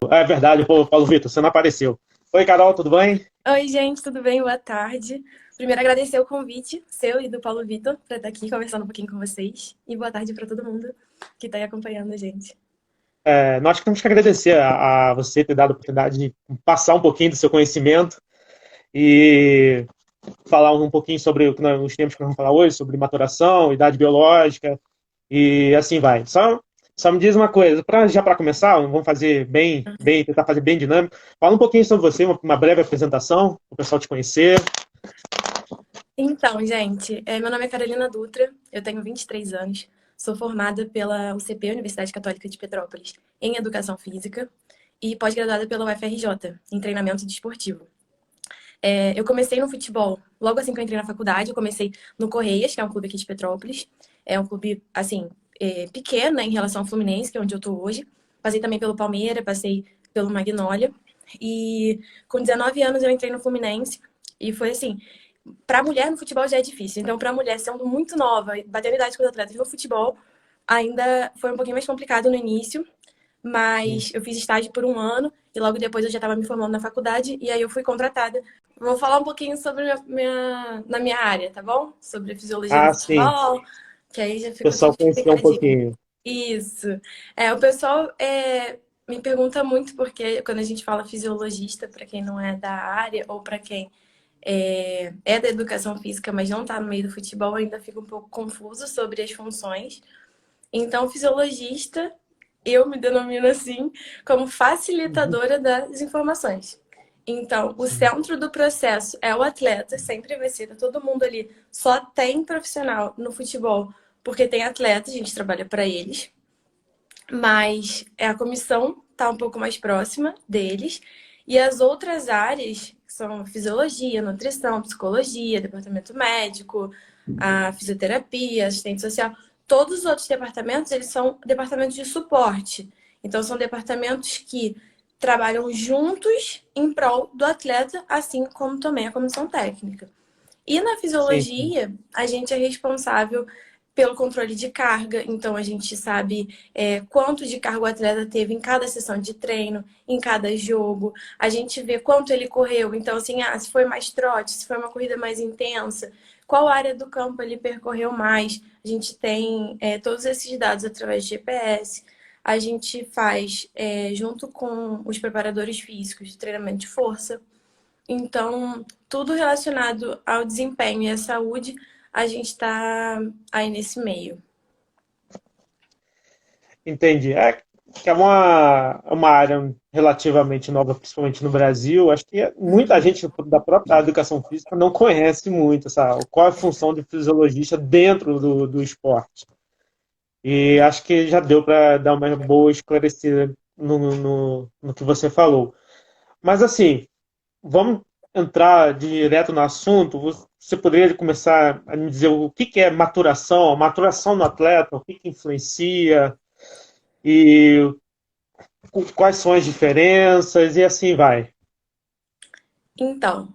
É verdade, pô, Paulo Vitor, você não apareceu. Oi, Carol, tudo bem? Oi, gente, tudo bem? Boa tarde. Primeiro, agradecer o convite seu e do Paulo Vitor para estar aqui conversando um pouquinho com vocês. E boa tarde para todo mundo que está aí acompanhando a gente. Nós temos que agradecer a você ter dado a oportunidade de passar um pouquinho do seu conhecimento e falar um pouquinho sobre os temas que nós vamos falar hoje, sobre maturação, idade biológica e assim vai. Só me diz uma coisa, já para começar, vamos fazer tentar fazer bem dinâmico. Fala um pouquinho sobre você, uma breve apresentação, para o pessoal te conhecer. Então, gente, meu nome é Carolina Dutra, eu tenho 23 anos, sou formada pela UCP, Universidade Católica de Petrópolis, em Educação Física e pós-graduada pela UFRJ, em Treinamento Desportivo. Eu comecei no futebol logo assim que eu entrei na faculdade. Eu comecei no Correias, que é um clube aqui de Petrópolis. É um clube, assim, pequeno, né, em relação ao Fluminense, que é onde eu tô hoje. Passei também pelo Palmeiras, passei pelo Magnólia. E com 19 anos eu entrei no Fluminense. E foi assim, para mulher no futebol já é difícil. Então, para mulher sendo muito nova, batendo idade com os atletas no futebol, ainda foi um pouquinho mais complicado no início. Mas eu fiz estágio por um ano e logo depois eu já estava me formando na faculdade e aí eu fui contratada. Vou falar um pouquinho sobre na minha área, tá bom? Sobre a fisiologia do Ah, sim, futebol, que aí já o fica tudo pessoal conhecer um explicadinho. pouquinho. Isso. O pessoal me pergunta muito porque quando a gente fala fisiologista, para quem não é da área ou para quem é da educação física, mas não está no meio do futebol, ainda fica um pouco confuso sobre as funções. Então, fisiologista, eu me denomino assim, como Uhum. facilitadora das informações. Então, o Sim, centro do processo é o atleta, sempre vai ser, todo mundo ali. Só tem profissional no futebol, porque tem atleta, a gente trabalha para eles, mas a comissão está um pouco mais próxima deles. E as outras áreas são fisiologia, nutrição, psicologia, departamento médico, a fisioterapia, assistente social. Todos os outros departamentos, eles são departamentos de suporte. Então, são departamentos que trabalham juntos em prol do atleta, assim como também a comissão técnica. E na sim, sim. fisiologia, a gente é responsável pelo controle de carga, então a gente sabe quanto de carga o atleta teve em cada sessão de treino, em cada jogo, a gente vê quanto ele correu, então assim, se foi mais trote, se foi uma corrida mais intensa, qual área do campo ele percorreu mais, a gente tem todos esses dados através de GPS, a gente faz junto com os preparadores físicos de treinamento de força, então, tudo relacionado ao desempenho e à saúde, a gente está aí nesse meio. Entendi. Que é uma área relativamente nova, principalmente no Brasil. Acho que muita gente da própria educação física não conhece muito qual é a função de fisiologista dentro do esporte. E acho que já deu para dar uma boa esclarecida no que você falou. Mas assim, vamos entrar direto no assunto. Você poderia começar a me dizer o que é maturação, a maturação no atleta, o que influencia e quais são as diferenças e assim vai. Então,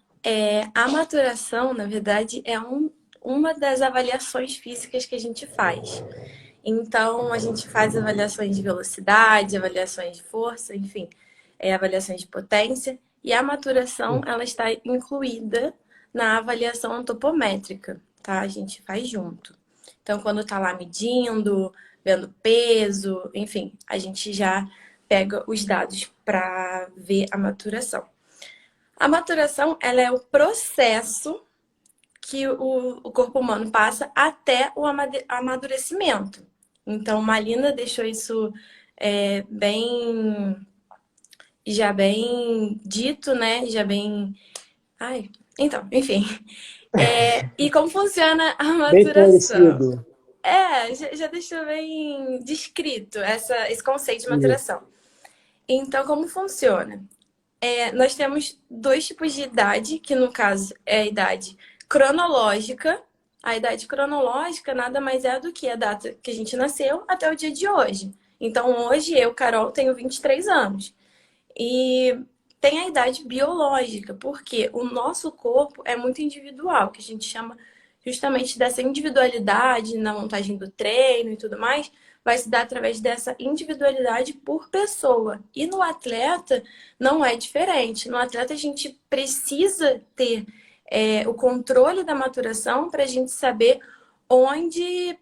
a maturação, na verdade, uma das avaliações físicas que a gente faz. Então, a gente faz avaliações de velocidade, avaliações de força, enfim, avaliações de potência. E a maturação, ela está incluída na avaliação antropométrica, tá? A gente faz junto. Então, quando tá lá medindo, vendo peso, enfim, a gente já pega os dados para ver a maturação. A maturação, ela é o processo que o corpo humano passa até o amadurecimento. Então, Malina deixou isso bem, já bem dito, né? Já bem. Ai, então, enfim. E como funciona a Bem maturação? esclarecido. Já deixou bem descrito esse conceito de maturação. Então, como funciona? Nós temos dois tipos de idade, que no caso é a idade cronológica. A idade cronológica nada mais é do que a data que a gente nasceu até o dia de hoje. Então, hoje eu, Carol, tenho 23 anos. E tem a idade biológica, porque o nosso corpo é muito individual, que a gente chama justamente dessa individualidade na montagem do treino e tudo mais, vai se dar através dessa individualidade por pessoa. E no atleta não é diferente. No atleta a gente precisa ter o controle da maturação para a gente saber onde,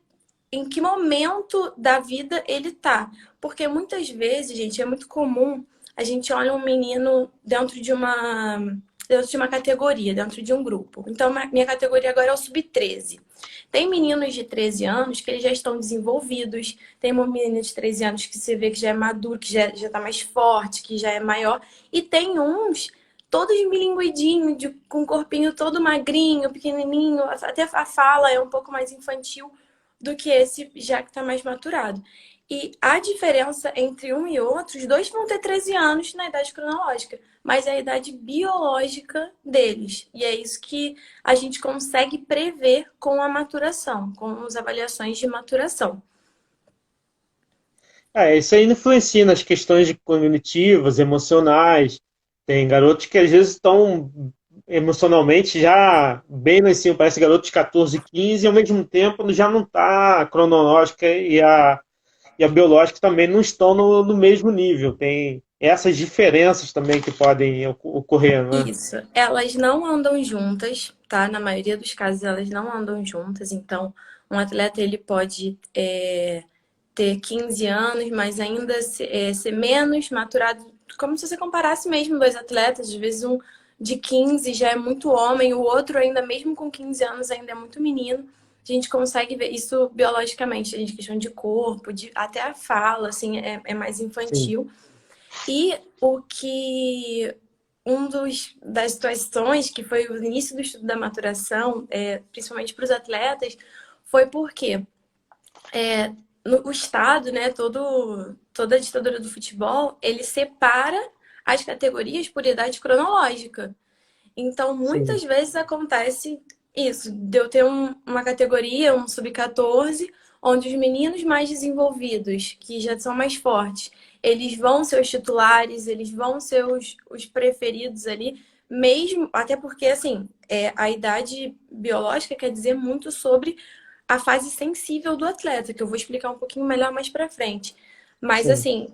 em que momento da vida ele tá. Porque muitas vezes, gente, é muito comum a gente olha um menino dentro de uma categoria, dentro de um grupo. Então, minha categoria agora é o sub-13. Tem meninos de 13 anos que eles já estão desenvolvidos, tem uma menina de 13 anos que você vê que já é maduro, que já está mais forte, que já é maior, e tem uns todos milinguidinhos, com o corpinho todo magrinho, pequenininho, até a fala é um pouco mais infantil do que esse já que está mais maturado. E a diferença entre um e outro, os dois vão ter 13 anos na idade cronológica, mas é a idade biológica deles. E é isso que a gente consegue prever com a maturação, com as avaliações de maturação. Isso aí influencia nas questões de cognitivas, emocionais. Tem garotos que às vezes estão emocionalmente já bem lá em cima, parece garoto de 14, 15, e ao mesmo tempo já não está a cronológica e a biológica também não estão no mesmo nível. Tem essas diferenças também que podem ocorrer, não é? Isso. Elas não andam juntas, tá? Na maioria dos casos, elas não andam juntas. Então, um atleta ele pode ter 15 anos, mas ainda ser menos maturado, como se você comparasse mesmo dois atletas. Às vezes, um de 15 já é muito homem, o outro, ainda mesmo com 15 anos, ainda é muito menino. A gente consegue ver isso biologicamente, a gente questão de corpo, até a fala, assim, é mais Sim, infantil. E das situações que foi o início do estudo da maturação, principalmente para os atletas, foi porque o Estado, né, toda a ditadura do futebol, ele separa as categorias por idade cronológica. Então, sim, muitas vezes acontece isso, de eu ter uma categoria, um sub-14, onde os meninos mais desenvolvidos, que já são mais fortes, eles vão ser os titulares, eles vão ser os preferidos ali, mesmo, até porque, assim, a idade biológica quer dizer muito sobre a fase sensível do atleta, que eu vou explicar um pouquinho melhor mais pra frente. Mas, sim. assim,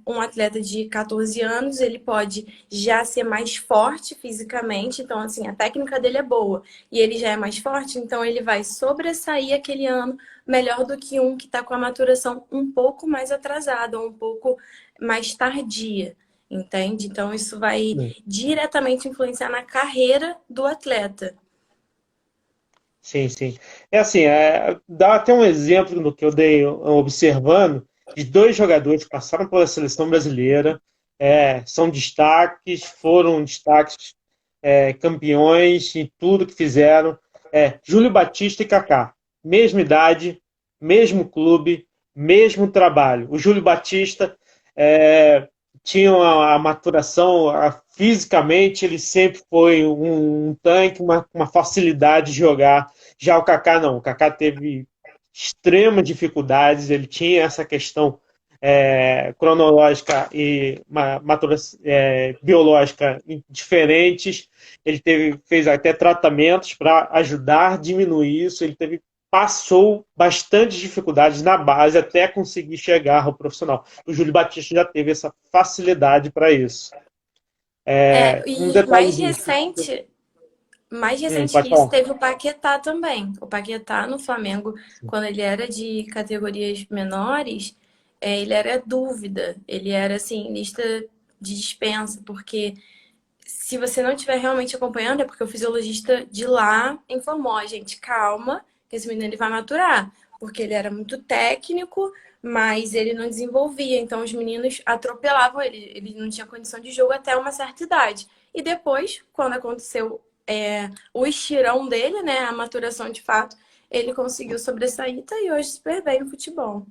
um atleta de 14 anos, ele pode já ser mais forte fisicamente. Então, assim, a técnica dele é boa. E ele já é mais forte, então ele vai sobressair aquele ano melhor do que um que está com a maturação um pouco mais atrasada, ou um pouco mais tardia. Entende? Então, isso vai diretamente influenciar na carreira do atleta. Sim, sim. É assim, dá até um exemplo no que eu dei observando de dois jogadores que passaram pela seleção brasileira, são destaques, foram destaques, campeões em tudo que fizeram. Júlio Batista e Kaká, mesma idade, mesmo clube, mesmo trabalho. O Júlio Batista tinha a maturação, fisicamente ele sempre foi um tanque, uma facilidade de jogar. Já o Kaká não, o Kaká teve extremas dificuldades, ele tinha essa questão cronológica e biológica diferentes. Ele fez até tratamentos para ajudar a diminuir isso. Passou bastante dificuldades na base até conseguir chegar ao profissional. O Júlio Batista já teve essa facilidade para isso. Um E detalhe disso. mais recente Pode que isso, falar. teve o Paquetá também. O Paquetá no Flamengo, quando ele era de categorias menores, ele era dúvida. Ele era, assim, lista de dispensa, porque se você não estiver realmente acompanhando, é porque o fisiologista de lá informou, a gente, calma, que esse menino ele vai maturar. Porque ele era muito técnico, mas ele não desenvolvia. Então, os meninos atropelavam ele. Ele não tinha condição de jogo até uma certa idade. E depois, quando aconteceu o estirão dele, né, a maturação de fato, ele conseguiu sobressair e tá aí hoje super bem no futebol.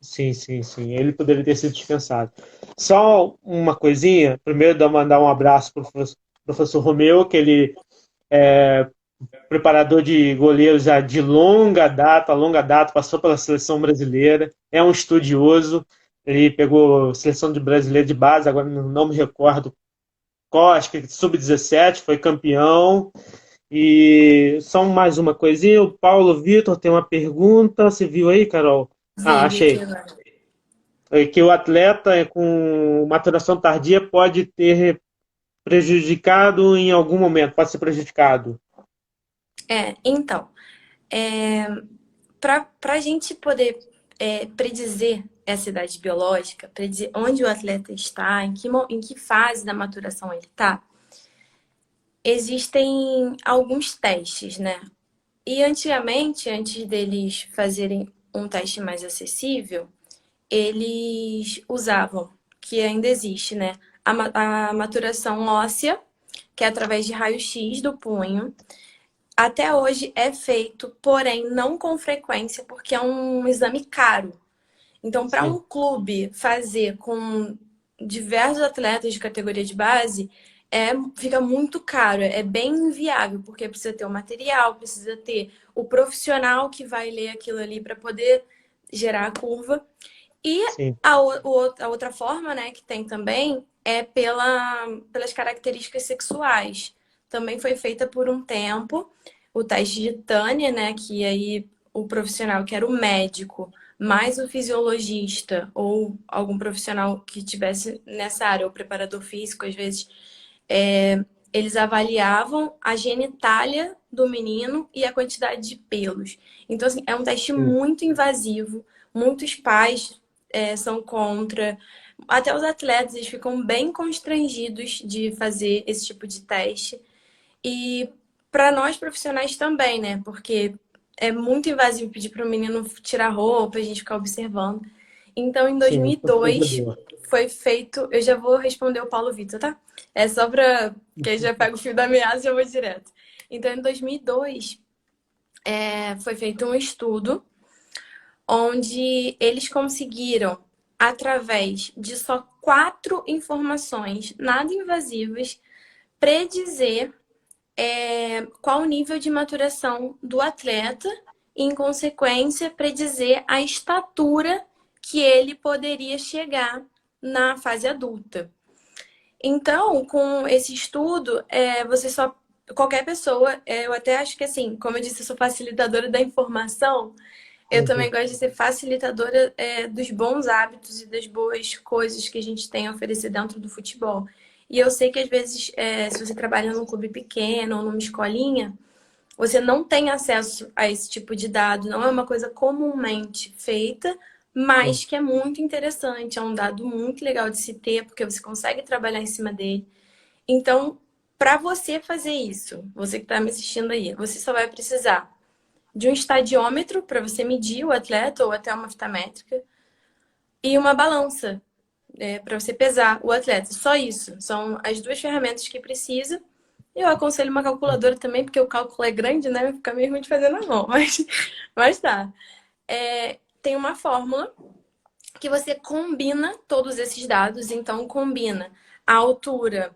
Sim, sim, sim. Ele poderia ter sido dispensado. Só uma coisinha. Primeiro, mandar um abraço para o professor Romeu, que ele é preparador de goleiros já de longa data, passou pela seleção brasileira, é um estudioso. Ele pegou a seleção de brasileira de base, agora não me recordo qual, acho que sub-17, foi campeão. E só mais uma coisinha, o Paulo Vitor tem uma pergunta, você viu aí, Carol? Vi aqui Achei. agora. É que o atleta com maturação tardia pode ter prejudicado em algum momento, pode ser prejudicado. Então, para a gente poder predizer essa idade biológica, predizer onde o atleta está, em que fase da maturação ele está, existem alguns testes, né? E antigamente, antes deles fazerem um teste mais acessível, eles usavam, que ainda existe, né? A maturação óssea, que é através de raio-x do punho. Até hoje é feito, porém não com frequência, porque é um exame caro. Então, para Sim, um clube fazer com diversos atletas de categoria de base, fica muito caro, é bem inviável, porque precisa ter o material, precisa ter o profissional que vai ler aquilo ali para poder gerar a curva. E sim, a outra forma, né, que tem também é pelas características sexuais. Também foi feita por um tempo o teste de Tânia, né, que aí o profissional que era o médico, mais o fisiologista ou algum profissional que tivesse nessa área, o preparador físico, às vezes, eles avaliavam a genitália do menino e a quantidade de pelos. Então, assim, é um teste sim, muito invasivo. Muitos pais são contra. Até os atletas eles ficam bem constrangidos de fazer esse tipo de teste. E para nós profissionais também, né? Porque é muito invasivo pedir para o menino tirar roupa, a gente ficar observando. Então, em sim, 2002, constrangedor. foi feito. Eu já vou responder o Paulo Vitor, tá? É só para. Que aí já pega o fio da meada e já vou direto. Então, em 2002, foi feito um estudo onde eles conseguiram, através de só 4 informações nada invasivas, predizer qual o nível de maturação do atleta e, em consequência, predizer a estatura que ele poderia chegar na fase adulta. Então, com esse estudo, você só. Qualquer pessoa, eu até acho que assim, como eu disse, eu sou facilitadora da informação, eu também Uhum. gosto de ser facilitadora dos bons hábitos e das boas coisas que a gente tem a oferecer dentro do futebol. E eu sei que às vezes, se você trabalha num clube pequeno ou numa escolinha, você não tem acesso a esse tipo de dado, não é uma coisa comumente feita, Sim, mas que é muito interessante, é um dado muito legal de se ter, porque você consegue trabalhar em cima dele. Então, para você fazer isso, você que está me assistindo aí, você só vai precisar de um estadiômetro para você medir o atleta ou até uma fita métrica e uma balança para você pesar o atleta. Só isso. São as 2 ferramentas que precisa. Eu aconselho uma calculadora também, porque o cálculo é grande, né? Fica meio ruim de fazer na mão, mas tá. Tem uma fórmula que você combina todos esses dados, então combina a altura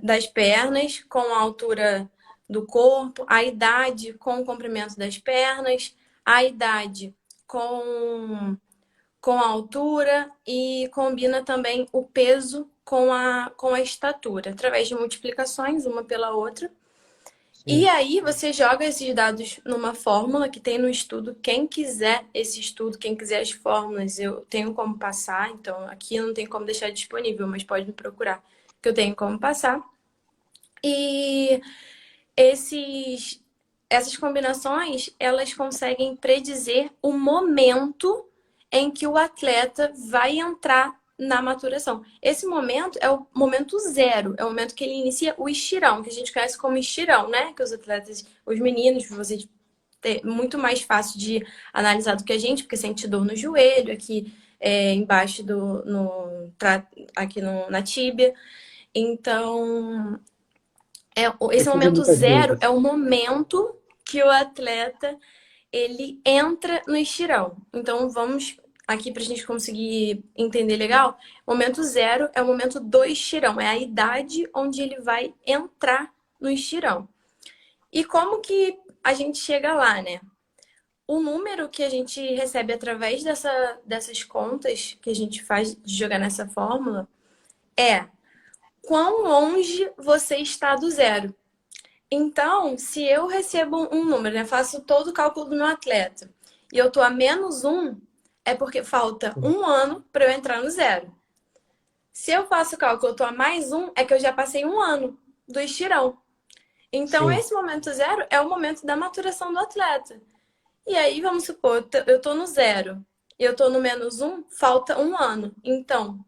das pernas com a altura do corpo, a idade com o comprimento das pernas, a idade com a altura e combina também o peso com a estatura, através de multiplicações, uma pela outra. E sim. aí você joga esses dados numa fórmula que tem no estudo. Quem quiser esse estudo, quem quiser as fórmulas, eu tenho como passar. Então aqui não tem como deixar disponível, mas pode me procurar, que eu tenho como passar. E esses, essas combinações, elas conseguem predizer o momento em que o atleta vai entrar na maturação. Esse momento é o momento zero, é o momento que ele inicia o estirão, que a gente conhece como estirão, né? Que os atletas, os meninos, vocês têm muito mais fácil de analisar do que a gente, porque sente dor no joelho, aqui embaixo aqui na tíbia. Então, Eu esse fiz momento muitas zero é vezes. o momento que o atleta ele entra no estirão. Então vamos aqui para a gente conseguir entender legal. Momento zero é o momento do estirão, é a idade onde ele vai entrar no estirão. E como que a gente chega lá, né? O número que a gente recebe através dessas contas que a gente faz de jogar nessa fórmula é quão longe você está do zero. Então, se eu recebo um número, né, faço todo o cálculo do meu atleta e eu tô a -1, é porque falta um ano para eu entrar no 0. Se eu faço o cálculo, eu tô a +1, é que eu já passei um ano do estirão. Então, Sim, esse momento 0 é o momento da maturação do atleta. E aí, vamos supor, eu tô no 0 e eu tô no -1, falta um ano. Então,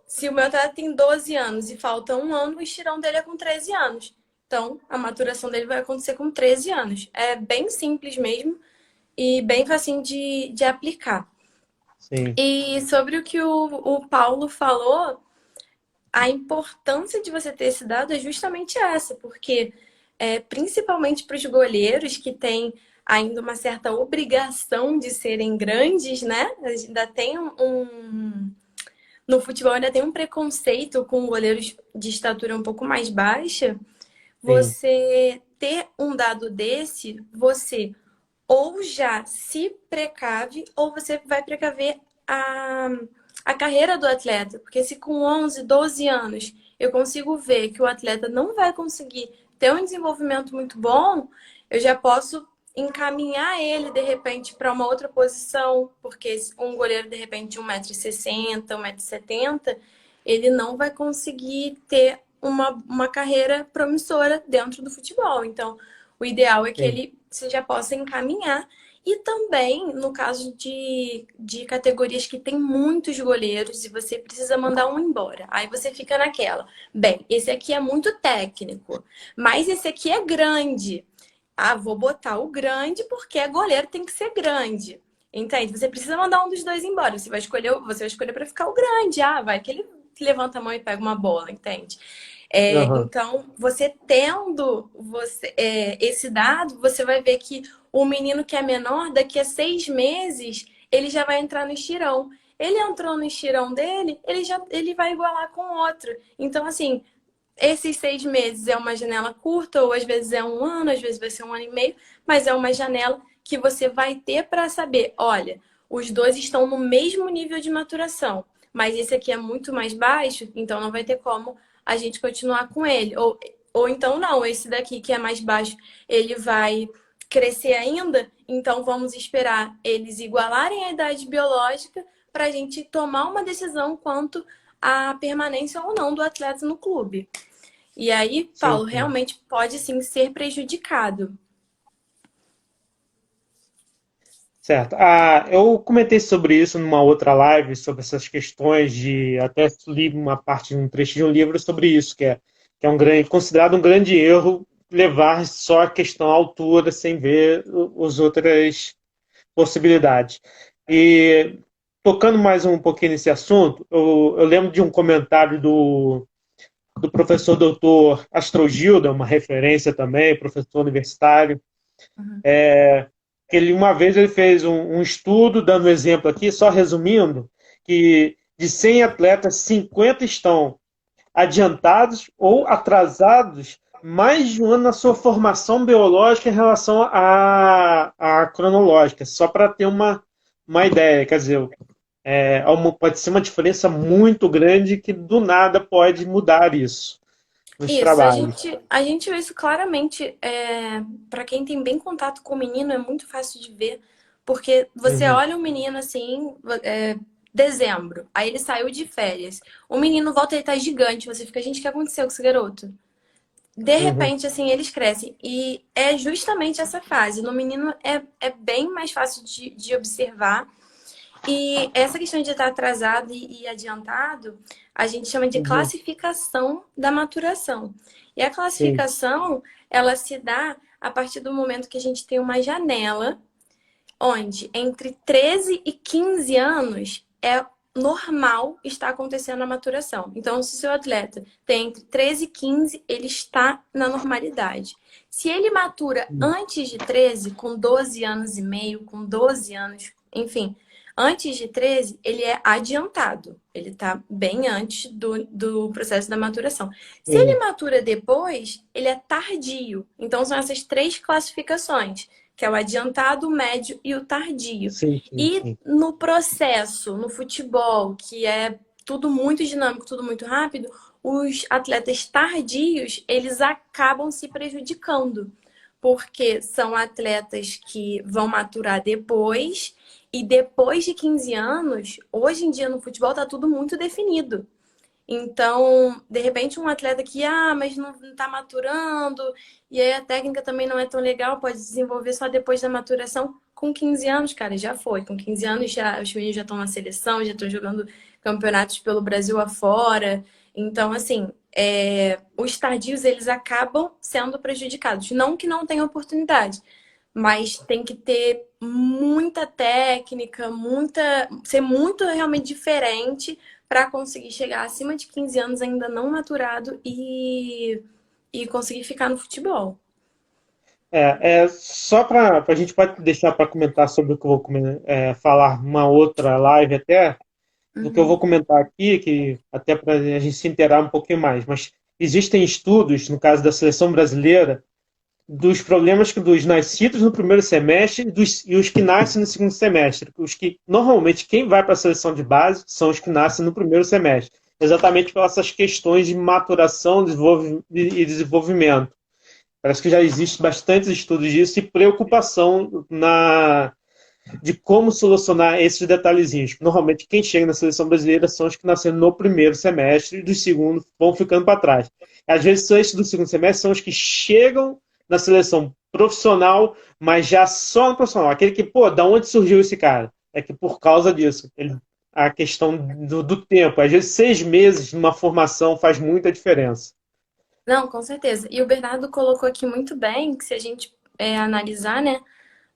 se o meu atleta tem 12 anos e falta um ano, o estirão dele é com 13 anos. Então, a maturação dele vai acontecer com 13 anos. É bem simples mesmo e bem facinho de aplicar. sim, E sobre o que o Paulo falou, a importância de você ter esse dado é justamente essa, porque principalmente para os goleiros que têm ainda uma certa obrigação de serem grandes, né? Ainda tem no futebol ainda tem um preconceito com goleiros de estatura um pouco mais baixa. sim, Você ter um dado desse, você ou já se precave, ou você vai precaver a, a carreira do atleta. Porque se com 11, 12 anos eu consigo ver que o atleta não vai conseguir ter um desenvolvimento muito bom, eu já posso encaminhar ele, de repente, para uma outra posição, porque um goleiro, de repente, de 1,60 m, 1,70 m, ele não vai conseguir ter uma carreira promissora dentro do futebol. Então, o ideal é que sim. você já possa encaminhar. E também, no caso de categorias que tem muitos goleiros e você precisa mandar um embora. Aí você fica naquela. Bem, esse aqui é muito técnico, mas esse aqui é grande. Ah, vou botar o grande porque goleiro tem que ser grande. Entende? Você precisa mandar um dos dois embora. Você vai escolher para ficar o grande. Ah, vai que ele levanta a mão e pega uma bola, entende? Aham, Então, você tendo esse dado, você vai ver que o menino que é menor, daqui a 6 meses, ele já vai entrar no estirão. Ele entrou no estirão dele, ele vai igualar com outro. Então, assim, esses 6 meses é uma janela curta, ou às vezes é um ano, às vezes vai ser um ano e meio, mas é uma janela que você vai ter para saber, olha, os dois estão no mesmo nível de maturação, mas esse aqui é muito mais baixo, então não vai ter como a gente continuar com ele. Ou então não, esse daqui que é mais baixo, ele vai crescer ainda, então vamos esperar eles igualarem a idade biológica para a gente tomar uma decisão quanto à permanência ou não do atleta no clube. E aí, sim, Paulo, sim. realmente pode sim ser prejudicado. Certo. Eu comentei sobre isso numa outra live, sobre essas questões de. Até li uma parte, um trecho de um livro sobre isso, que é considerado um grande erro levar só a questão altura sem ver as outras possibilidades. E tocando mais um pouquinho nesse assunto, eu lembro de um comentário do professor doutor Astrogilda, uma referência também, professor universitário, Uhum. que uma vez ele fez um estudo, dando um exemplo aqui, só resumindo, que de 100 atletas, 50 estão adiantados ou atrasados mais de um ano na sua formação biológica em relação à cronológica, só para ter uma ideia. Quer dizer, pode ser uma diferença muito grande que do nada pode mudar isso nos Isso, a trabalhos. gente, a gente vê isso claramente. Para quem tem bem contato com o menino, é muito fácil de ver, porque você Uhum, olha o menino assim, dezembro, aí ele saiu de férias. O menino volta, ele tá gigante. Você fica, gente, o que aconteceu com esse garoto? De uhum, repente, assim, eles crescem. E é justamente essa fase. No menino é bem mais fácil de observar. E essa questão de estar atrasado e adiantado, a gente chama de uhum, classificação da maturação. E a sim, classificação, ela se dá a partir do momento que a gente tem uma janela onde entre 13 e 15 anos é normal estar acontecendo a maturação. Então, se o seu atleta tem entre 13 e 15, ele está na normalidade. Se ele matura antes de 13, com 12 anos e meio, com 12 anos, enfim, antes de 13, ele é adiantado. Ele está bem antes do processo da maturação. Se ele sim, matura depois, ele é tardio. Então, são essas três classificações, que é o adiantado, o médio e o tardio. sim, sim, E sim. no processo, no futebol, que é tudo muito dinâmico, tudo muito rápido, os atletas tardios, eles acabam se prejudicando. porque são atletas que vão maturar depois, e depois de 15 anos, hoje em dia no futebol tá tudo muito definido. Então, de repente, um atleta que, mas não está maturando, e aí a técnica também não é tão legal, pode desenvolver só depois da maturação. Com 15 anos, cara, já foi. Com 15 anos, já, os meninos já estão na seleção, já estão jogando campeonatos pelo Brasil afora. Então, assim, os tardios, eles acabam sendo prejudicados. Não que não tenham oportunidade, mas tem que ter muita técnica, ser muito realmente diferente para conseguir chegar acima de 15 anos ainda não maturado e conseguir ficar no futebol. Só para a gente pode deixar para comentar sobre o que eu vou falar numa outra live até, do que eu vou Uhum. comentar aqui, que até para a gente se inteirar um pouquinho mais, mas existem estudos, no caso da seleção brasileira, dos problemas dos nascidos no primeiro semestre e os que nascem no segundo semestre. Os que normalmente quem vai para a seleção de base são os que nascem no primeiro semestre, exatamente por essas questões de maturação e desenvolvimento. Parece que já existe bastantes estudos disso e preocupação de como solucionar esses detalhezinhos. Normalmente, quem chega na seleção brasileira são os que nasceram no primeiro semestre e dos segundos vão ficando para trás. Às vezes, esses do segundo semestre são os que chegam na seleção profissional, mas já só no profissional. Aquele que, da onde surgiu esse cara? É que por causa disso, a questão do tempo. Às vezes, 6 meses numa formação faz muita diferença. Não, com certeza. E o Bernardo colocou aqui muito bem que se a gente analisar, né,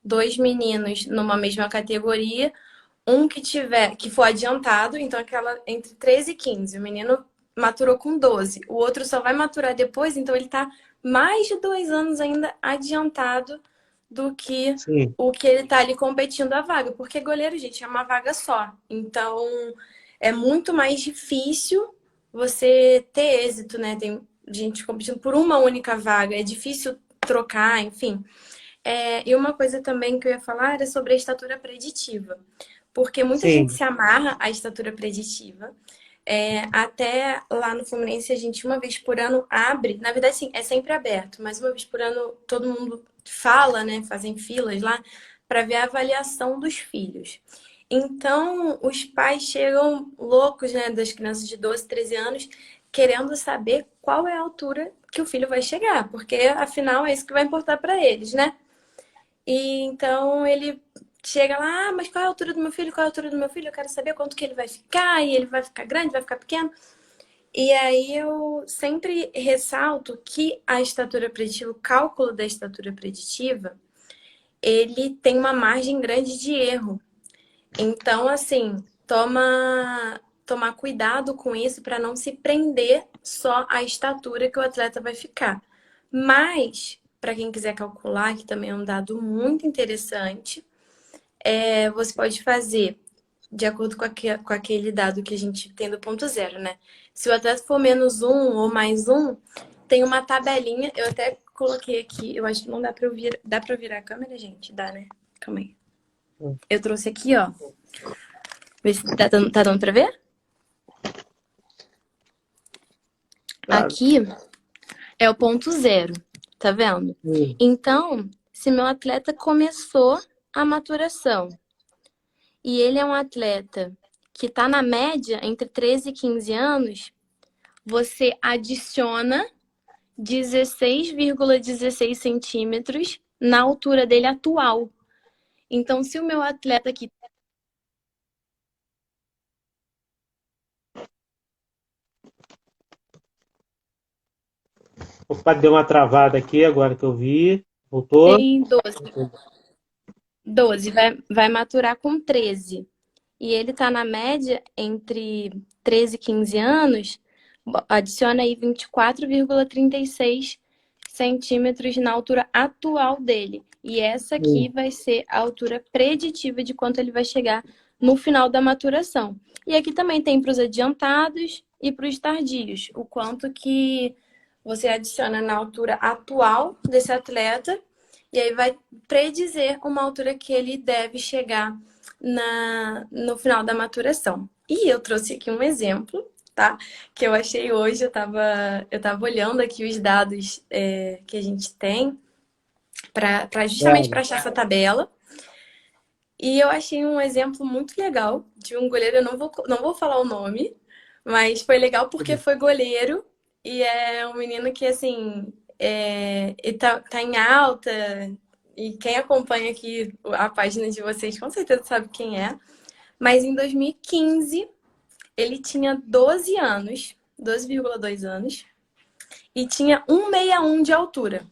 dois meninos numa mesma categoria, um que for adiantado, então aquela entre 13 e 15, o menino maturou com 12, o outro só vai maturar depois, então ele está mais de 2 anos ainda adiantado do que Sim, o que ele está ali competindo a vaga, porque goleiro, gente, é uma vaga só. Então é muito mais difícil você ter êxito, né? Tem gente competindo por uma única vaga, é difícil trocar, enfim. E uma coisa também que eu ia falar era sobre a estatura preditiva, porque muita gente sim. se amarra à estatura preditiva. Até lá no Fluminense a gente uma vez por ano abre, na verdade sim, é sempre aberto, mas uma vez por ano todo mundo fala, né, fazem filas lá para ver a avaliação dos filhos. Então, os pais chegam loucos, né, das crianças de 12, 13 anos, querendo saber qual é a altura que o filho vai chegar, porque afinal é isso que vai importar para eles, né? E então ele chega lá, mas qual é a altura do meu filho? Qual é a altura do meu filho? Eu quero saber quanto que ele vai ficar, e ele vai ficar grande, vai ficar pequeno. E aí eu sempre ressalto que a estatura preditiva, o cálculo da estatura preditiva, ele tem uma margem grande de erro. Então, assim, tomar cuidado com isso para não se prender só à estatura que o atleta vai ficar. Mas, para quem quiser calcular, que também é um dado muito interessante, você pode fazer de acordo com aquele dado que a gente tem do ponto zero, né? Se o atleta for -1 ou +1, tem uma tabelinha, eu até coloquei aqui, eu acho que não dá para ouvir, dá para virar a câmera, gente? Dá, né? Calma aí. Eu trouxe aqui, ó. Vê se tá dando pra ver? Tá. Aqui é o ponto zero, tá vendo? Então, se meu atleta começou a maturação e ele é um atleta que está na média entre 13 e 15 anos, você adiciona 16,16 centímetros na altura dele atual. Então, se o meu atleta aqui. Opa, deu uma travada aqui agora que eu vi. Voltou? Tem 12 vai maturar com 13. E ele está na média entre 13 e 15 anos, adiciona aí 24,36 centímetros na altura atual dele. E essa aqui Sim. vai ser a altura preditiva de quanto ele vai chegar no final da maturação. E aqui também tem para os adiantados e para os tardios, o quanto que você adiciona na altura atual desse atleta, e aí vai predizer uma altura que ele deve chegar no final da maturação. E eu trouxe aqui um exemplo, tá? Que eu achei hoje, eu tava olhando aqui os dados que a gente tem. justamente Sério. para achar essa tabela. E eu achei um exemplo muito legal de um goleiro, eu não vou falar o nome, mas foi legal porque foi goleiro e é um menino que, assim, ele tá em alta. E quem acompanha aqui a página de vocês com certeza sabe quem é. Mas em 2015, ele tinha 12 anos, 12,2 anos, e tinha 1,61 de altura.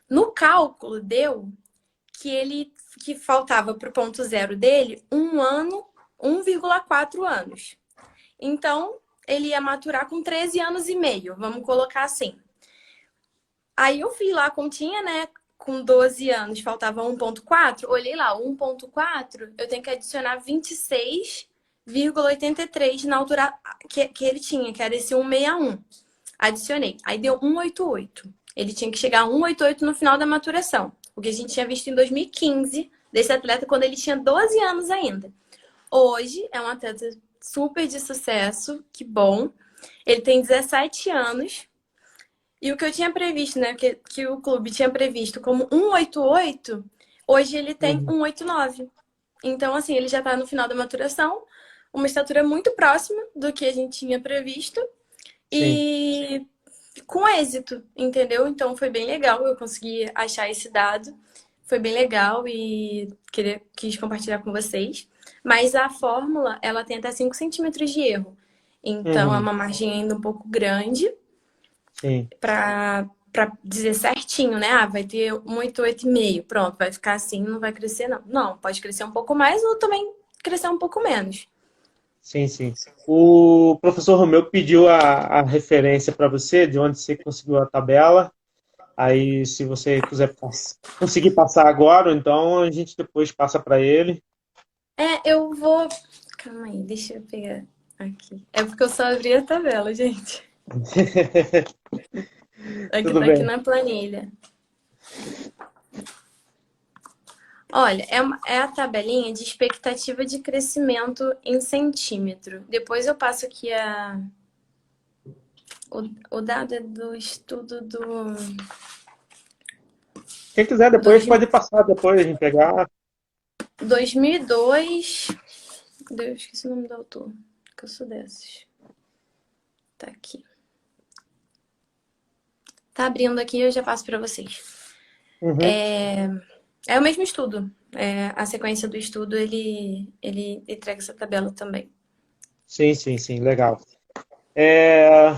No cálculo, deu que faltava para o ponto zero dele 1 ano, 1,4 anos. Então, ele ia maturar com 13 anos e meio, vamos colocar assim. Aí eu vi lá a continha, né? Com 12 anos, faltava 1,4. Olhei lá, 1,4, eu tenho que adicionar 26,83 na altura que ele tinha, que era esse 1,61. Adicionei. Aí deu 1,88. Ele tinha que chegar a 1,88 no final da maturação. O que a gente tinha visto em 2015 desse atleta quando ele tinha 12 anos ainda. Hoje é um atleta super de sucesso, que bom. Ele tem 17 anos. E o que eu tinha previsto, né? Que o clube tinha previsto como 1,88, hoje ele tem Uhum. 1,89. Então, assim, ele já está no final da maturação, uma estatura muito próxima do que a gente tinha previsto Sim. e com êxito, entendeu? Então foi bem legal, eu consegui achar esse dado. Foi bem legal e quis compartilhar com vocês. Mas a fórmula, ela tem até 5 centímetros de erro. Então é Uhum. uma margem ainda um pouco grande Sim. para dizer certinho, né? Ah, vai ter 1,88,5. Pronto, vai ficar assim, não vai crescer, não. Não, pode crescer um pouco mais ou também crescer um pouco menos. Sim, sim. O professor Romeu pediu a referência para você, de onde você conseguiu a tabela. Aí, se você quiser conseguir passar agora, então a gente depois passa para ele. Eu vou. Calma aí, deixa eu pegar aqui. É porque eu só abri a tabela, gente. Aqui Tudo tá aqui bem. na planilha. Olha, é a tabelinha de expectativa de crescimento em centímetro. Depois eu passo aqui o dado é do estudo do Quem quiser depois dois, pode passar depois a gente pegar. 2002. Deus, esqueci o nome do autor, que eu sou dessas. Tá aqui. Tá abrindo aqui, eu já passo para vocês. Uhum. É o mesmo estudo. A sequência do estudo, ele entrega essa tabela também. Sim, sim, sim, legal. É,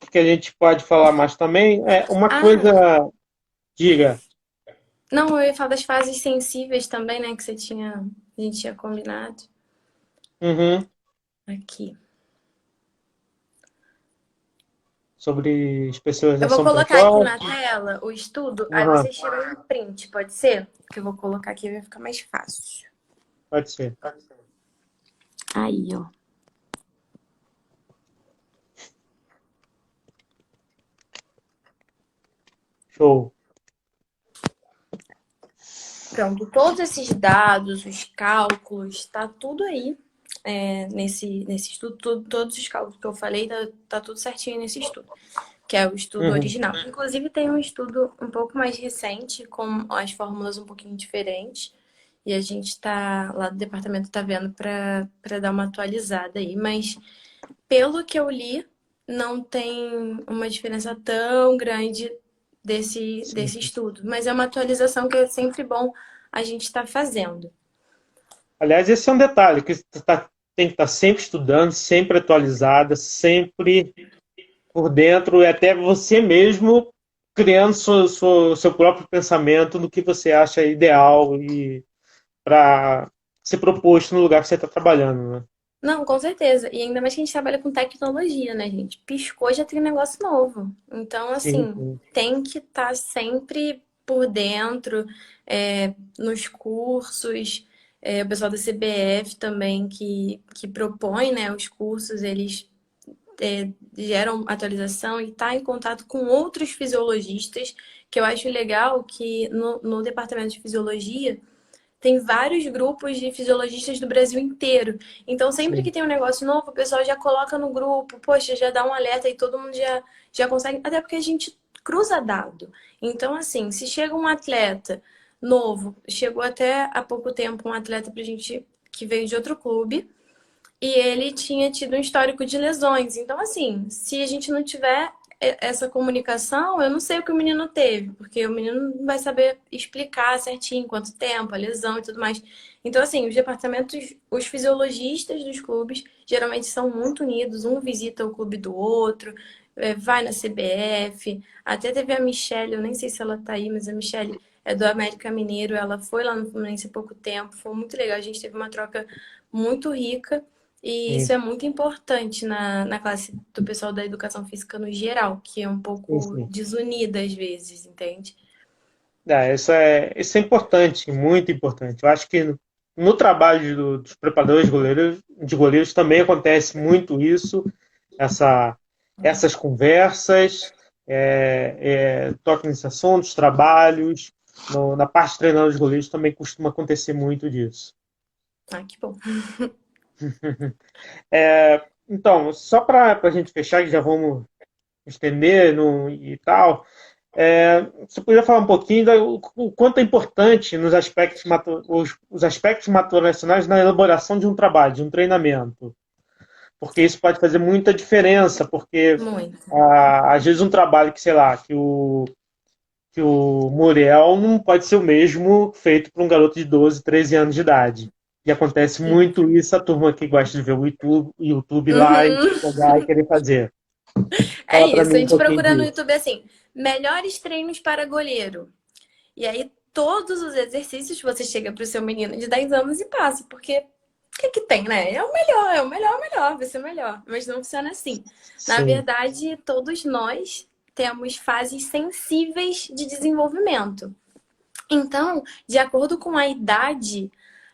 o que a gente pode falar mais também é uma coisa, Ah, diga. não, eu ia falar das fases sensíveis também, né? A gente tinha combinado. Uhum. Aqui. Sobre Eu vou especialização colocar aqui na precoce. tela o estudo, aí Uhum. vocês tiram um print, pode ser? Que eu vou colocar aqui, vai ficar mais fácil. Pode ser. Aí, ó. Show. Pronto, todos esses dados, os cálculos, tá tudo aí nesse estudo. Todos os cálculos que eu falei, tá tudo certinho nesse estudo, que é o estudo Uhum. original. Inclusive, tem um estudo um pouco mais recente, com as fórmulas um pouquinho diferentes. E a gente tá lá do departamento tá vendo para dar uma atualizada aí. Mas pelo que eu li, não tem uma diferença tão grande Sim. desse estudo. Mas é uma atualização que é sempre bom a gente estar fazendo. Aliás, esse é um detalhe que tem que estar sempre estudando, sempre atualizada, sempre por dentro, e até você mesmo criando seu próprio pensamento no que você acha ideal e para ser proposto no lugar que você está trabalhando, né? Não, com certeza. E ainda mais que a gente trabalha com tecnologia, né, gente? Piscou, já tem um negócio novo. Então, Sim, assim, sim. tem que estar sempre por dentro, nos cursos. O pessoal da CBF também, que propõe, né, os cursos, eles geram atualização e está em contato com outros fisiologistas, que eu acho legal que no departamento de fisiologia tem vários grupos de fisiologistas do Brasil inteiro. Então, sempre que Sim. tem um negócio novo, o pessoal já coloca no grupo, poxa, já dá um alerta e todo mundo já consegue. Até porque a gente cruza dado. Então, assim, se chega um atleta novo, chegou até há pouco tempo um atleta pra gente que veio de outro clube, e ele tinha tido um histórico de lesões. Então, assim, se a gente não tiver essa comunicação, eu não sei o que o menino teve, porque o menino não vai saber explicar certinho quanto tempo, a lesão e tudo mais. Então, assim, os departamentos, os fisiologistas dos clubes geralmente são muito unidos, um visita o clube do outro, vai na CBF. Até teve a Michelle, eu nem sei se ela tá aí, mas a Michelle é do América Mineiro, ela foi lá no Fluminense há pouco tempo, foi muito legal, a gente teve uma troca muito rica. E isso Sim, é muito importante na classe do pessoal da educação física no geral, que é um sim, pouco sim. desunida às vezes, entende? Isso é importante, muito importante. Eu acho que no trabalho dos preparadores de goleiros também acontece muito isso, essa, essas conversas, toque nesse assunto, os trabalhos. Na parte de treinador de goleiros também costuma acontecer muito disso. Ah, que bom. Então, só para a gente fechar, que já vamos estender e tal, você podia falar um pouquinho o quanto é importante nos aspectos, os aspectos motivacionais na elaboração de um trabalho, de um treinamento. Porque isso pode fazer muita diferença, porque Muito. às vezes um trabalho que, sei lá, que o Muriel não pode ser o mesmo feito por um garoto de 12, 13 anos de idade. E acontece Sim. muito isso, a turma que gosta de ver o YouTube lá e Uhum. pegar e querer fazer. É Fala para isso. A mim um gente pouquinho procura no disso. YouTube assim, melhores treinos para goleiro. E aí, todos os exercícios você chega pro seu menino de 10 anos e passa, porque o que que tem, né? É o melhor, é o melhor, é o melhor, vai ser o melhor. Mas não funciona assim. Na Sim, verdade, todos nós temos fases sensíveis de desenvolvimento. Então, de acordo com a idade,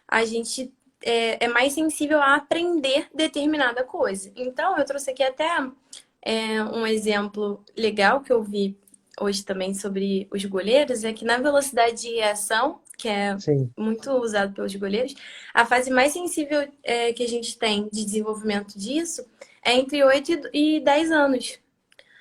a gente é mais sensível a aprender determinada coisa. Então, eu trouxe aqui até um exemplo legal que eu vi hoje também sobre os goleiros, é que na velocidade de reação, que é sim, muito usado pelos goleiros, a fase mais sensível que a gente tem de desenvolvimento disso é entre 8 e 10 anos.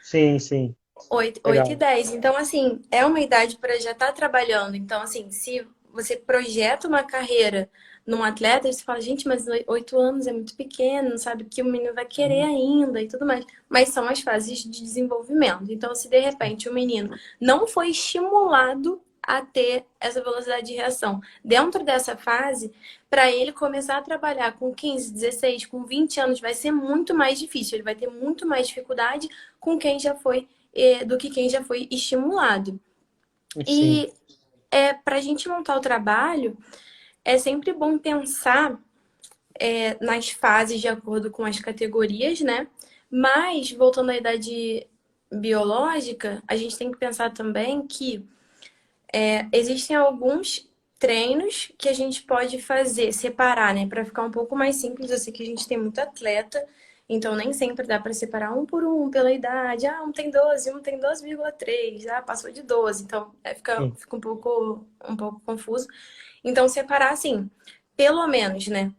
sim, sim. 8 e Legal. 10. Então, assim, é uma idade para já estar trabalhando. Então, assim, se você projeta uma carreira num atleta, você fala, gente, mas 8 anos é muito pequeno, não sabe o que o menino vai querer ainda e tudo mais. Mas são as fases de desenvolvimento. Então, se de repente o menino não foi estimulado a ter essa velocidade de reação dentro dessa fase, para ele começar a trabalhar com 15, 16, com 20 anos vai ser muito mais difícil. Ele vai ter muito mais dificuldade com quem já foi do que quem já foi estimulado. Sim, E para a gente montar o trabalho, é sempre bom pensar nas fases de acordo com as categorias, né? Mas, voltando à idade biológica, a gente tem que pensar também que existem alguns treinos que a gente pode fazer, separar, né? Para ficar um pouco mais simples. Eu sei que a gente tem muito atleta, então nem sempre dá para separar um por um pela idade. Ah, um tem 12, um tem 12,3. Ah, passou de 12. Então, sim. fica um pouco confuso. Então, separar assim, pelo menos, né?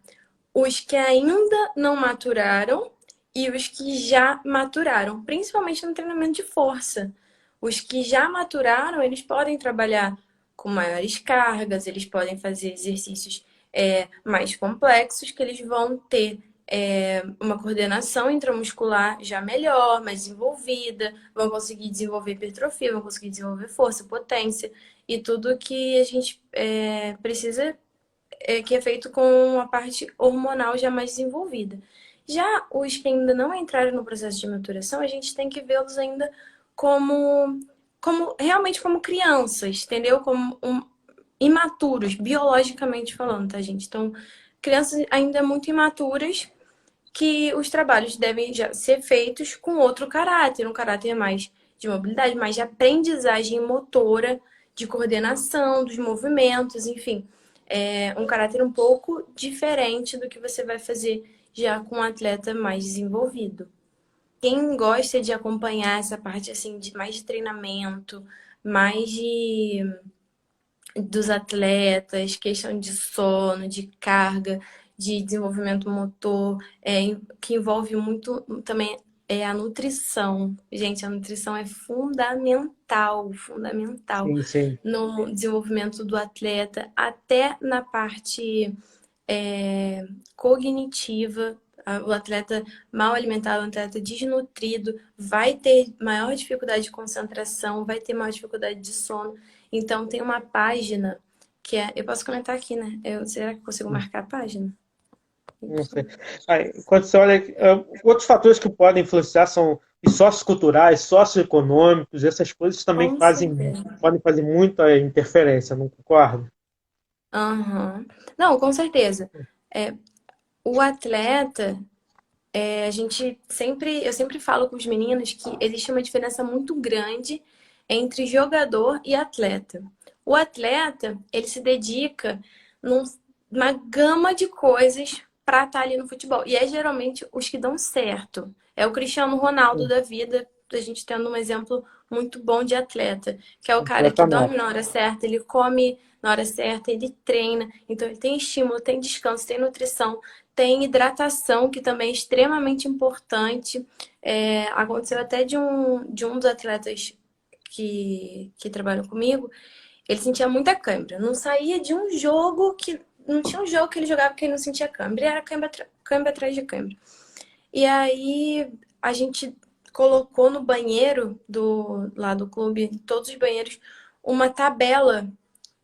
Os que ainda não maturaram e os que já maturaram, principalmente no treinamento de força. Os que já maturaram, eles podem trabalhar com maiores cargas, eles podem fazer exercícios mais complexos, que eles vão ter uma coordenação intramuscular já melhor, mais desenvolvida, vão conseguir desenvolver hipertrofia, vão conseguir desenvolver força, potência e tudo que a gente precisa que é feito com a parte hormonal já mais desenvolvida. Já os que ainda não entraram no processo de maturação, a gente tem que vê-los ainda como realmente como crianças, entendeu? Como imaturos, biologicamente falando, tá, gente? Então, crianças ainda muito imaturas que os trabalhos devem já ser feitos com outro caráter, um caráter mais de mobilidade, mais de aprendizagem motora, de coordenação dos movimentos, enfim, um caráter um pouco diferente do que você vai fazer já com um atleta mais desenvolvido. Quem gosta de acompanhar essa parte assim de mais de treinamento, mais de dos atletas, questão de sono, de carga, de desenvolvimento motor, que envolve muito também é a nutrição. Gente, a nutrição é fundamental, fundamental Sim, sim. no desenvolvimento do atleta, até na parte cognitiva. O atleta mal alimentado, o atleta desnutrido, vai ter maior dificuldade de concentração, vai ter maior dificuldade de sono. Então, tem uma página que é. Eu posso comentar aqui, né? Será que eu consigo marcar a página? Não sei. Aí, quando você olha, outros fatores que podem influenciar são os socioculturais, socioeconômicos, essas coisas também Com certeza. podem fazer muita interferência, não concorda? Aham. Não, com certeza. É, o atleta, eu sempre falo com os meninos que existe uma diferença muito grande entre jogador e atleta. O atleta, ele se dedica numa gama de coisas para estar ali no futebol. E é geralmente os que dão certo. É o Cristiano Ronaldo da vida, a gente tendo um exemplo muito bom de atleta, que é o cara que dorme Completamente. na hora certa, ele come na hora certa, ele treina, então ele tem estímulo, tem descanso, tem nutrição, tem hidratação, que também é extremamente importante. Aconteceu até de um dos atletas que trabalham comigo, ele sentia muita cãibra. Não saía de um jogo que. Não tinha um jogo que ele jogava que ele não sentia cãibra. E era cãibra atrás de cãibra. E aí a gente colocou no banheiro lá do clube, em todos os banheiros, uma tabela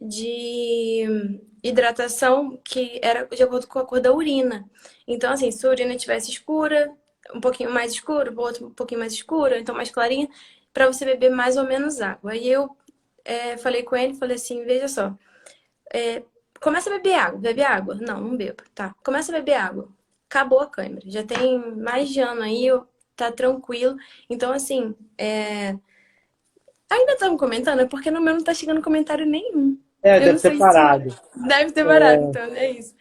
de hidratação que era de acordo com a cor da urina. Então, assim, se a urina tivesse escura, um pouquinho mais escura, o outro um pouquinho mais escura, então mais clarinha, para você beber mais ou menos água. Aí eu falei com ele, falei assim, veja só, começa a beber água. Bebe água? Não, não bebo. Tá, começa a beber água. Acabou a câimbra. Já tem mais de ano aí, tá tranquilo. Então, assim, ainda estamos comentando, é porque no meu não tá chegando comentário nenhum. É, Eu deve não ter sei se parado. deve ter parado, então é isso.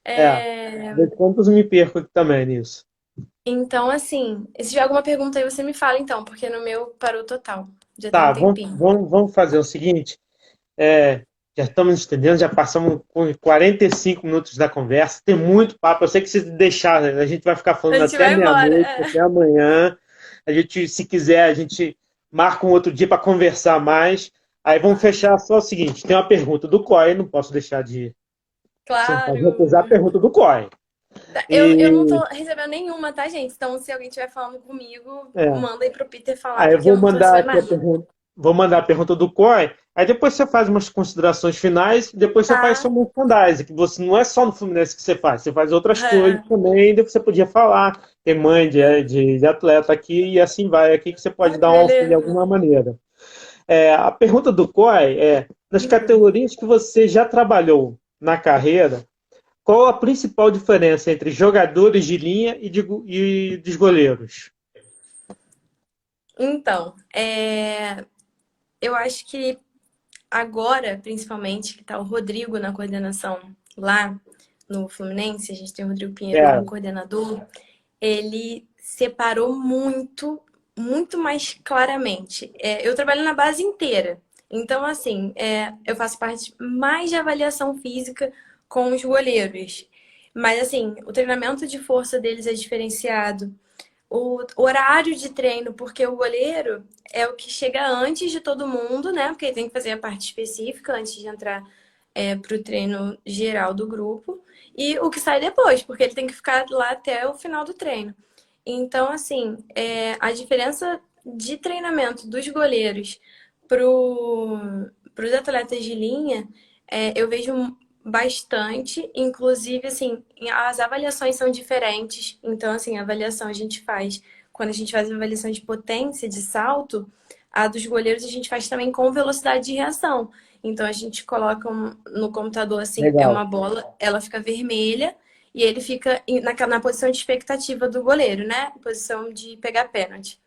É, É, de quantos me perco aqui também nisso. Então, assim, se tiver alguma pergunta aí, você me fala então, porque no meu parou total. Já tem um Tá, tempinho. vamos fazer o seguinte. É, já estamos nos estendendo, já passamos com 45 minutos da conversa. Tem muito papo. Eu sei que se deixar, a gente vai ficar A falando gente até vai embora. meia-noite, até amanhã. A gente, se quiser, a gente marca um outro dia para conversar mais. Aí vamos fechar só o seguinte: tem uma pergunta do COI, não posso deixar de. Você não pode recusar a Claro. pergunta do COI. Eu não tô E recebendo nenhuma, tá, gente? Então, se alguém estiver falando comigo, é, manda aí pro Peter falar, aí eu porque eu vou não tô mandar recebendo aqui a nada. pergunta. Vou mandar a pergunta do COI, aí depois você faz umas considerações finais, e depois você faz Tá? sua merchandising, que você não é só no Fluminense que você faz outras coisas É. também, daí você podia falar, tem mãe de atleta aqui, e assim vai, aqui que você pode Ai, dar um auxílio de beleza. alguma maneira. A pergunta do COI é, nas categorias que você já trabalhou na carreira, qual a principal diferença entre jogadores de linha e dos goleiros? Então, eu acho que agora, principalmente, que tá o Rodrigo na coordenação lá no Fluminense, a gente tem o Rodrigo Pinheiro É, como coordenador, ele separou muito, muito mais claramente. Eu trabalho na base inteira. Então, assim, eu faço parte mais de avaliação física com os goleiros. Mas, assim, o treinamento de força deles é diferenciado. O horário de treino, porque o goleiro é o que chega antes de todo mundo, né? Porque ele tem que fazer a parte específica antes de entrar para o treino geral do grupo. E o que sai depois, porque ele tem que ficar lá até o final do treino. Então, assim, a diferença de treinamento dos goleiros para os atletas de linha, eu vejo bastante. Inclusive, assim, as avaliações são diferentes. Então, assim, a avaliação a gente faz, quando a gente faz a avaliação de potência, de salto, a dos goleiros a gente faz também com velocidade de reação. Então, a gente coloca no computador, assim, é uma legal. bola, ela fica vermelha e ele fica na posição de expectativa do goleiro, né? Posição de pegar pênalti.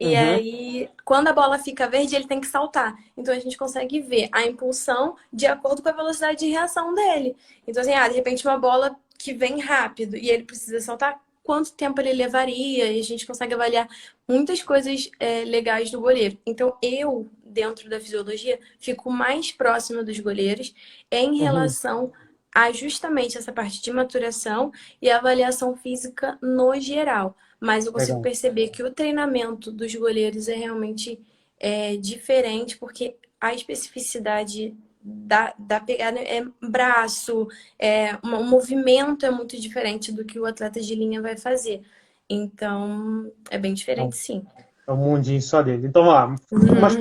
E Uhum, aí, quando a bola fica verde, ele tem que saltar. Então a gente consegue ver a impulsão de acordo com a velocidade de reação dele. Então, assim, de repente uma bola que vem rápido e ele precisa saltar, quanto tempo ele levaria? E a gente consegue avaliar muitas coisas legais do goleiro. Então, eu, dentro da fisiologia, fico mais próxima dos goleiros em uhum. relação a justamente essa parte de maturação e avaliação física no geral. mas eu consigo Legal. perceber que o treinamento dos goleiros é realmente diferente, porque a especificidade da pegada é braço, o movimento é muito diferente do que o atleta de linha vai fazer. Então, é bem diferente, sim. É um mundinho só dele. Então, vamos lá. Umas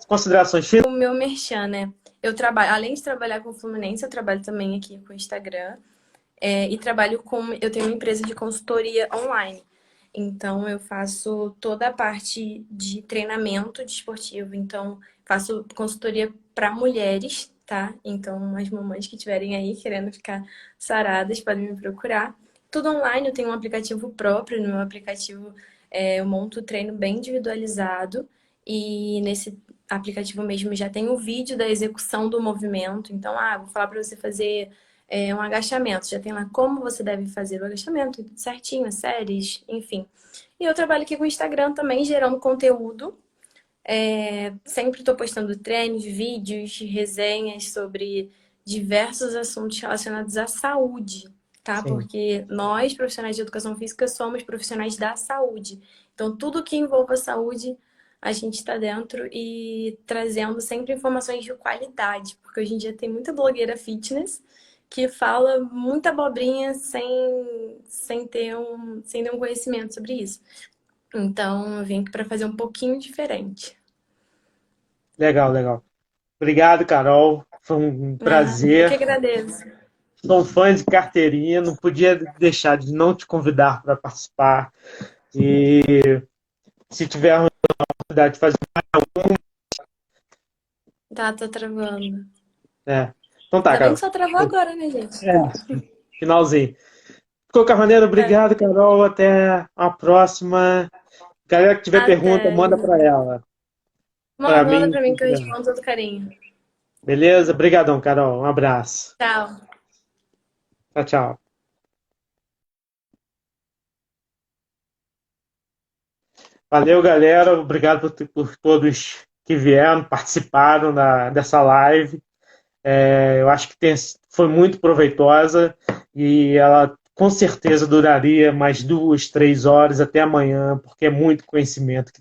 considerações finais. O meu merchan, né? Eu trabalho, além de trabalhar com o Fluminense, eu trabalho também aqui com o Instagram. E trabalho com. Eu tenho uma empresa de consultoria online. Então, eu faço toda a parte de treinamento desportivo. Então, faço consultoria para mulheres, tá? Então, as mamães que estiverem aí querendo ficar saradas podem me procurar. Tudo online, eu tenho um aplicativo próprio. No meu aplicativo, eu monto o treino bem individualizado. E nesse aplicativo mesmo já tem o vídeo da execução do movimento. Então, vou falar para você fazer um agachamento. Já tem lá como você deve fazer o agachamento certinho, as séries, enfim. E eu trabalho aqui com o Instagram também, gerando conteúdo. Sempre estou postando treinos, vídeos, resenhas sobre diversos assuntos relacionados à saúde, tá? Sim. Porque nós, profissionais de educação física, somos profissionais da saúde. Então, tudo que envolva saúde, a gente está dentro e trazendo sempre informações de qualidade, porque hoje em dia tem muita blogueira fitness que fala muita abobrinha sem ter um conhecimento sobre isso. Então, eu vim aqui para fazer um pouquinho diferente. Legal, legal. Obrigado, Carol. Foi um Eu que prazer. agradeço. Sou um fã de carteirinha, não podia deixar de não te convidar para participar. E se tiver a oportunidade de fazer. Tá travando. É. Então tá, Ainda bem Carol. que só travou agora, né, gente? É, finalzinho. De qualquer maneira, É. obrigado, Carol. Até a próxima. Galera que tiver pergunta, Até. manda para ela. Para Manda mim. pra mim que eu respondo todo carinho. Beleza? Obrigadão, Carol. Um abraço. Tchau. Tchau, tchau. Valeu, galera. Obrigado por todos que vieram, participaram dessa live. Eu acho que foi muito proveitosa e ela com certeza duraria mais 2, 3 horas até amanhã, porque é muito conhecimento que